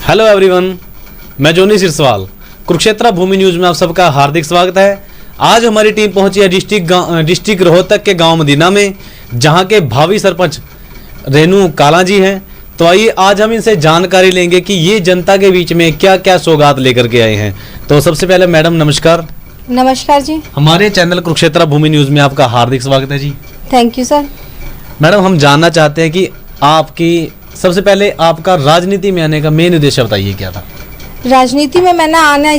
Hello everyone, मैं जोनी सिरसवाल, कुरुक्षेत्र भूमि news में आप सबका हार्दिक स्वागत है। आज हमारी टीम पहुंची है डिस्ट्रिक्ट रोहतक के गांव मदीना में, जहां के भावी सरपंच रेनू काला जी हैं। तो आइए आज हम इनसे जानकारी लेंगे कि ये जनता के बीच में क्या क्या सौगात लेकर के आए हैं। तो सबसे पहले मैडम नमस्कार। नमस्कार जी। हमारे चैनल कुरुक्षेत्र भूमि न्यूज में आपका हार्दिक स्वागत है जी। Thank you sir. मैडम, हम जानना चाहते हैं कि आपकी सबसे पहले आपका राजनीति में आने का मेन उद्देश्य बताइए क्या था। राजनीति में मैंने आना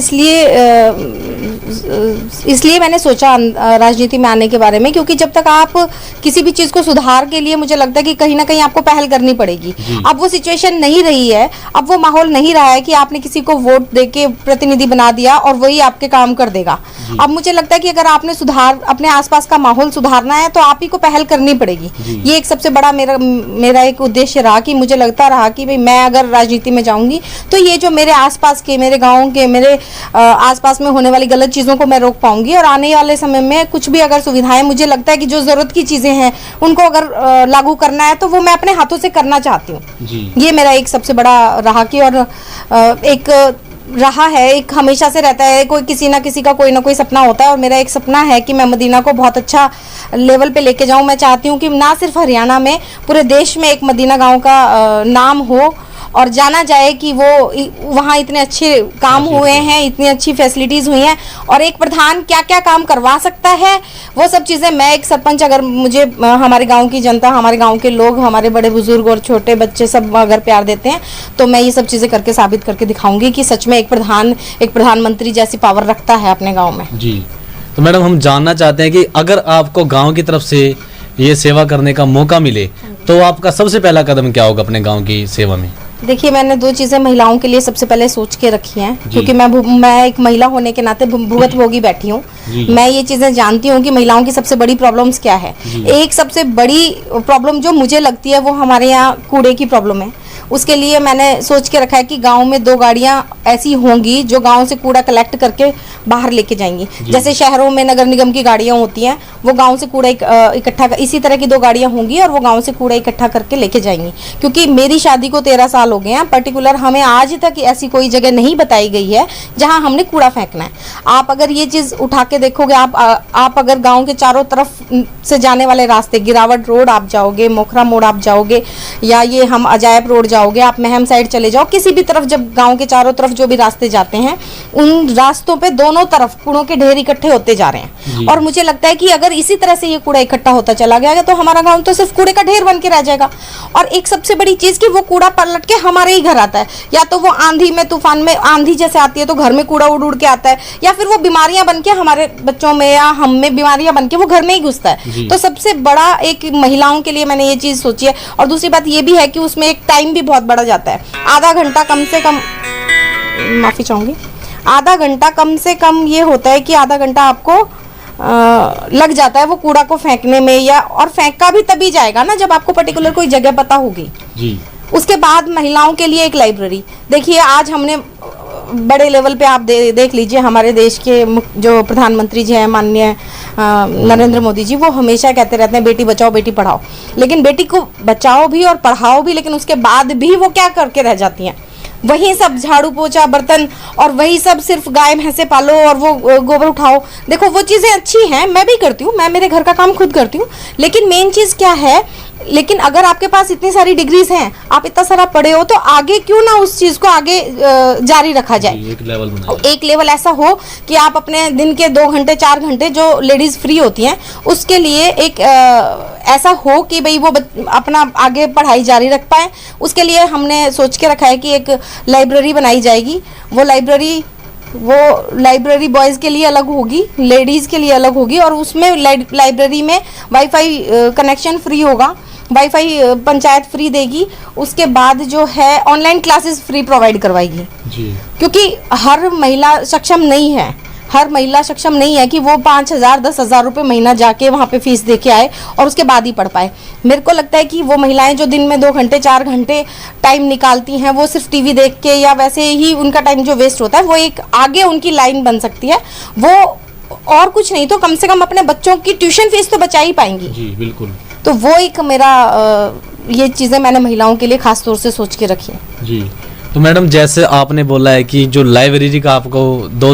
इसलिए मैंने सोचा राजनीति में आने के बारे में, क्योंकि जब तक आप किसी भी चीज़ को सुधार के लिए, मुझे लगता है कि कहीं ना कहीं आपको पहल करनी पड़ेगी। अब वो सिचुएशन नहीं रही है, अब वो माहौल नहीं रहा है कि आपने किसी को वोट देके प्रतिनिधि बना दिया और वही आपके काम कर देगा। अब मुझे लगता है कि अगर आपने अपने आसपास का माहौल सुधारना है तो आप ही को पहल करनी पड़ेगी। ये एक सबसे बड़ा मेरा एक उद्देश्य रहा कि मुझे लगता रहा कि भाई मैं अगर राजनीति में जाऊंगी तो ये जो मेरे आसपास के, मेरे गाँव के, मेरे आसपास में होने वाली गलत चीज़ों को मैं रोक पाऊंगी, और आने वाले समय में कुछ भी अगर सुविधाएं, मुझे लगता है कि जो जरूरत की चीज़ें हैं उनको अगर लागू करना है तो वो मैं अपने हाथों से करना चाहती हूँ। ये मेरा एक सबसे बड़ा रहा कि, और एक रहा है, एक हमेशा से रहता है, कोई किसी ना किसी का कोई ना कोई सपना होता है, और मेरा एक सपना है कि मैं मदीना को बहुत अच्छा लेवल पे लेके जाऊं। मैं चाहती हूं कि ना सिर्फ हरियाणा में, पूरे देश में एक मदीना गांव का नाम हो और जाना जाए कि वो वहाँ इतने अच्छे काम हुए हैं, इतनी अच्छी फैसिलिटीज़ हुई हैं, और एक प्रधान क्या क्या काम करवा सकता है वो सब चीज़ें। मैं एक सरपंच, अगर मुझे हमारे गांव की जनता, हमारे गांव के लोग, हमारे बड़े बुजुर्ग और छोटे बच्चे सब अगर प्यार देते हैं तो मैं ये सब चीज़ें करके साबित करके दिखाऊंगी कि सच में एक प्रधानमंत्री जैसी पावर रखता है अपने गाँव में। जी। तो मैडम, हम जानना चाहते हैं कि अगर आपको गाँव की तरफ से ये सेवा करने का मौका मिले तो आपका सबसे पहला कदम क्या होगा अपने गाँव की सेवा में? देखिए, मैंने दो चीज़ें महिलाओं के लिए सबसे पहले सोच के रखी हैं, क्योंकि मैं एक महिला होने के नाते भुगतभोगी बैठी हूँ। मैं ये चीज़ें जानती हूँ कि महिलाओं की सबसे बड़ी प्रॉब्लम्स क्या है। एक सबसे बड़ी प्रॉब्लम जो मुझे लगती है वो हमारे यहाँ कूड़े की प्रॉब्लम है। उसके लिए मैंने सोच के रखा है कि गांव में 2 गाड़ियां ऐसी होंगी जो गांव से कूड़ा कलेक्ट करके बाहर लेके जाएंगी। जैसे शहरों में नगर निगम की गाड़ियां होती हैं, वो गांव से कूड़ा इकट्ठा, इसी तरह की 2 गाड़ियां होंगी और वो गांव से कूड़ा इकट्ठा करके लेके जाएंगी। क्योंकि मेरी शादी को 13 साल हो गए हैं, पर्टिकुलर हमें आज तक ऐसी कोई जगह नहीं बताई गई है जहाँ हमने कूड़ा फेंकना है। आप अगर ये चीज़ उठा के देखोगे, आप अगर गाँव के चारों तरफ से जाने वाले रास्ते, गिरावट रोड आप जाओगे, मोखरा मोड़ आप जाओगे, या ये हम अजायब रोड जाओगे, आप महम साइड चले जाओ, किसी भी तरफ जब गांव के चारों तरफ जो भी रास्ते जाते हैं, उन रास्तों पे दोनों तरफ कूड़ों के ढेर इकट्ठे होते जा रहे हैं। और मुझे लगता है कि अगर इसी तरह से ये कूड़ा इकट्ठा होता चला गया तो हमारा गांव तो सिर्फ कूड़े का ढेर बन के रह जाएगा। और एक सबसे बड़ी चीज कि वो कूड़ा पलट के हमारे ही घर आता है, या तो वो आंधी में, तूफान में, आंधी जैसे आती है तो घर में कूड़ा उड़ के आता है, या फिर वो बीमारियां बन के हमारे बच्चों में या हम में बीमारियां बन के वो घर में ही घुसता है। तो सबसे बड़ा एक महिलाओं के लिए मैंने ये चीज सोची है। और दूसरी बात ये भी है कि उसमें एक टाइम भी बहुत बड़ा जाता है। आधा घंटा कम से कम, माफी चाहूंगी, आधा घंटा कम से कम ये होता है कि आधा घंटा आपको लग जाता है वो कूड़ा को फेंकने में, या और फेंका भी तभी जाएगा ना जब आपको पर्टिकुलर कोई जगह पता होगी। जी। उसके बाद महिलाओं के लिए एक लाइब्रेरी। देखिए, आज हमने बड़े लेवल पे आप देख लीजिए, हमारे देश के जो प्रधानमंत्री जी हैं माननीय नरेंद्र मोदी जी, वो हमेशा कहते रहते हैं बेटी बचाओ बेटी पढ़ाओ। लेकिन बेटी को बचाओ भी और पढ़ाओ भी, लेकिन उसके बाद भी वो क्या करके रह जाती हैं? वही सब झाड़ू पोछा बर्तन, और वही सब सिर्फ गाय भैंसे पालो और वो गोबर उठाओ। देखो, वो चीज़ें अच्छी हैं, मैं भी करती हूँ, मैं मेरे घर का काम खुद करती हूँ, लेकिन मेन चीज़ क्या है, लेकिन अगर आपके पास इतनी सारी डिग्रीज हैं, आप इतना सारा पढ़े हो, तो आगे क्यों ना उस चीज़ को आगे जारी रखा जाए। एक लेवल ऐसा हो कि आप अपने दिन के 2 घंटे 4 घंटे जो लेडीज़ फ्री होती हैं उसके लिए एक ऐसा हो कि भाई वो अपना आगे पढ़ाई जारी रख पाए। उसके लिए हमने सोच के रखा है कि एक लाइब्रेरी बनाई जाएगी। वो लाइब्रेरी बॉयज़ के लिए अलग होगी, लेडीज़ के लिए अलग होगी, और उसमें लाइब्रेरी में वाईफाई कनेक्शन फ्री होगा, वाईफाई पंचायत फ्री देगी। उसके बाद जो है ऑनलाइन क्लासेस फ्री प्रोवाइड करवाएगी जी। क्योंकि हर महिला सक्षम नहीं है कि वो 5,000 10,000 रुपये महीना जाके वहाँ पे फीस दे के आए और उसके बाद ही पढ़ पाए। मेरे को लगता है कि वो महिलाएं जो दिन में 2 घंटे 4 घंटे टाइम निकालती हैं, वो सिर्फ टीवी देख के या वैसे ही उनका टाइम जो वेस्ट होता है, वो एक आगे उनकी लाइन बन सकती है। वो और कुछ नहीं तो कम से कम अपने बच्चों की ट्यूशन फीस तो बचा ही पाएंगी। जी बिल्कुल। तो वो एक मेरा ये चीज़ें मैंने महिलाओं के लिए खास तौर से सोच के रखी है। जी। तो मैडम जैसे आपने बोला है कि जो लाइब्रेरी का आपको दो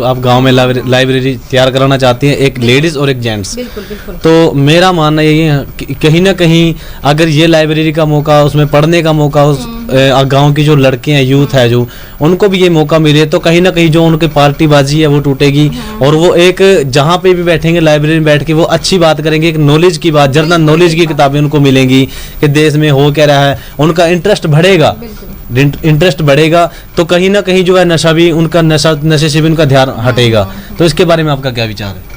आप गांव में लाइब्रेरी तैयार कराना चाहती हैं, एक लेडीज और एक जेंट्स। बिल्कुल बिल्कुल। तो मेरा मानना यही है कि कहीं ना कहीं अगर ये लाइब्रेरी का मौका, उसमें पढ़ने का मौका उस गांव की जो लड़के हैं, यूथ है जो, उनको भी ये मौका मिले तो कहीं ना कहीं जो उनकी पार्टीबाजी है वो टूटेगी और वो एक जहाँ पे भी बैठेंगे लाइब्रेरी में बैठ के वो अच्छी बात करेंगे, एक नॉलेज की बात, जनरल नॉलेज की किताबें उनको मिलेंगी कि देश में हो क्या रहा है, उनका इंटरेस्ट बढ़ेगा। इंटरेस्ट बढ़ेगा तो कहीं ना कहीं जो है नशा भी उनका नशे से भी उनका ध्यान हटेगा। तो इसके बारे में आपका क्या विचार है?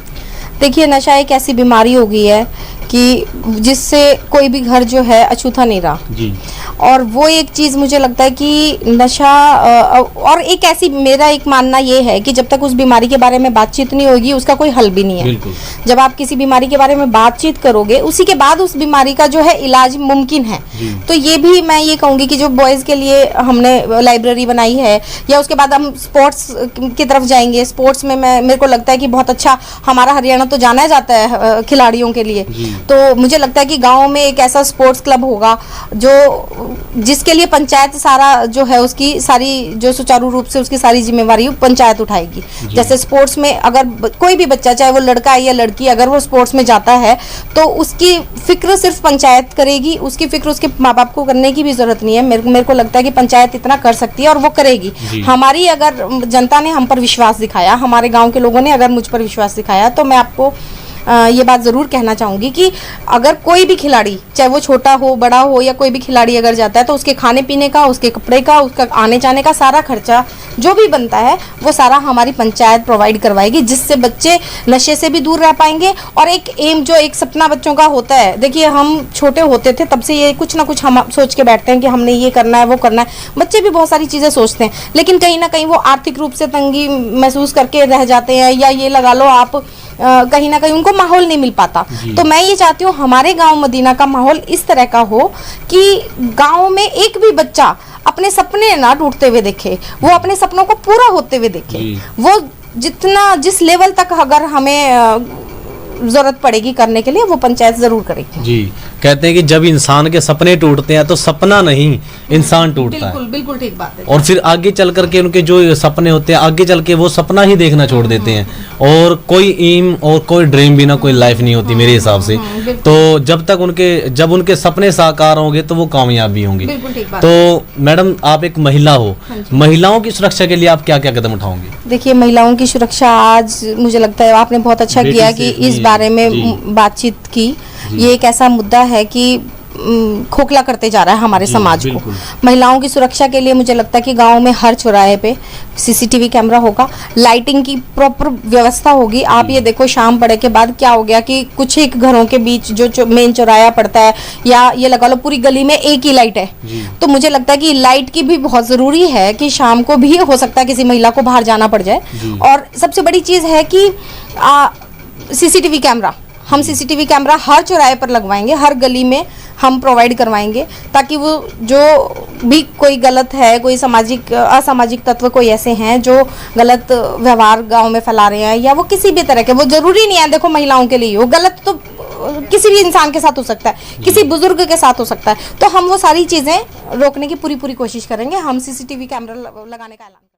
देखिए, नशा एक ऐसी बीमारी हो गई है कि जिससे कोई भी घर जो है अछूता नहीं रहा जी। और वो एक चीज़ मुझे लगता है कि नशा और एक ऐसी, मेरा एक मानना ये है कि जब तक उस बीमारी के बारे में बातचीत नहीं होगी उसका कोई हल भी नहीं है। जब आप किसी बीमारी के बारे में बातचीत करोगे उसी के बाद उस बीमारी का जो है इलाज मुमकिन है। तो ये भी मैं ये कहूँगी कि जो बॉयज़ के लिए हमने लाइब्रेरी बनाई है, या उसके बाद हम स्पोर्ट्स की तरफ जाएंगे। स्पोर्ट्स में मेरे को लगता है कि बहुत अच्छा हमारा हरियाणा तो जाना जाता है खिलाड़ियों के लिए। तो मुझे लगता है कि गांव में एक ऐसा स्पोर्ट्स क्लब होगा जिसके लिए पंचायत सारा जो है उसकी सारी जो सुचारू रूप से उसकी सारी जिम्मेवारी पंचायत उठाएगी। जैसे स्पोर्ट्स में अगर कोई भी बच्चा, चाहे वो लड़का है या लड़की, अगर वो स्पोर्ट्स में जाता है तो उसकी फिक्र सिर्फ पंचायत करेगी, उसकी फिक्र उसके माँ बाप को करने की भी जरूरत नहीं है। मेरे को लगता है कि पंचायत इतना कर सकती है और वो करेगी। हमारी अगर जनता ने हम पर विश्वास दिखाया, हमारे गाँव के लोगों ने अगर मुझ पर विश्वास दिखाया, तो मैं आपको ये बात ज़रूर कहना चाहूँगी कि अगर कोई भी खिलाड़ी, चाहे वो छोटा हो बड़ा हो, या कोई भी खिलाड़ी अगर जाता है तो उसके खाने पीने का, उसके कपड़े का, उसका आने जाने का सारा खर्चा जो भी बनता है वो सारा हमारी पंचायत प्रोवाइड करवाएगी, जिससे बच्चे नशे से भी दूर रह पाएंगे। और एक एम, जो एक सपना बच्चों का होता है, देखिए हम छोटे होते थे तब से ये कुछ ना कुछ हम सोच के बैठते हैं कि हमने ये करना है वो करना है। बच्चे भी बहुत सारी चीज़ें सोचते हैं, लेकिन कहीं ना कहीं वो आर्थिक रूप से तंगी महसूस करके रह जाते हैं, या ये लगा लो आप कहीं ना कहीं उनको माहौल नहीं मिल पाता। तो मैं ये चाहती हूँ हमारे गांव मदीना का माहौल इस तरह का हो कि गांव में एक भी बच्चा अपने सपने ना टूटते हुए देखे, वो अपने सपनों को पूरा होते हुए देखे। वो जिस लेवल तक अगर हमें जरूरत पड़ेगी करने के लिए, वो पंचायत जरूर करेगी। जी, कहते हैं कि जब इंसान के सपने टूटते हैं तो सपना नहीं इंसान टूटता है। बिल्कुल ठीक बात है। और फिर आगे चल करके उनके जो सपने होते हैं, आगे चल के वो सपना ही देखना छोड़ देते हैं और कोई एम और कोई ड्रीम बिना कोई लाइफ नहीं होती मेरे हिसाब से। तो जब उनके सपने साकार होंगे तो वो कामयाब भी होंगे। तो मैडम, आप एक महिला हो, महिलाओं की सुरक्षा के लिए आप क्या क्या कदम उठाओगे? देखिए, महिलाओं की सुरक्षा आज मुझे लगता है आपने बहुत अच्छा किया कि इस बारे में बातचीत की। ये एक ऐसा मुद्दा है कि खोखला करते जा रहा है हमारे समाज को। महिलाओं की सुरक्षा के लिए मुझे लगता है कि गांव में हर चौराहे पे सीसीटीवी कैमरा होगा, लाइटिंग की प्रॉपर व्यवस्था होगी। आप ये देखो, शाम पड़े के बाद क्या हो गया कि कुछ एक घरों के बीच जो मेन चौराहा पड़ता है, या ये लगा लो पूरी गली में एक ही लाइट है। तो मुझे लगता है कि लाइट की भी बहुत ज़रूरी है कि शाम को भी हो सकता है किसी महिला को बाहर जाना पड़ जाए। और सबसे बड़ी चीज़ है कि सीसीटीवी कैमरा, हम सीसीटीवी कैमरा हर चौराहे पर लगवाएंगे, हर गली में हम प्रोवाइड करवाएंगे, ताकि वो जो भी कोई गलत है, कोई असामाजिक तत्व कोई ऐसे हैं जो गलत व्यवहार गांव में फैला रहे हैं, या वो किसी भी तरह के, वो जरूरी नहीं है देखो महिलाओं के लिए, वो गलत तो किसी भी इंसान के साथ हो सकता है, किसी बुजुर्ग के साथ हो सकता है। तो हम वो सारी चीज़ें रोकने की पूरी कोशिश करेंगे। हम सीसीटीवी कैमरा लगाने का ऐलान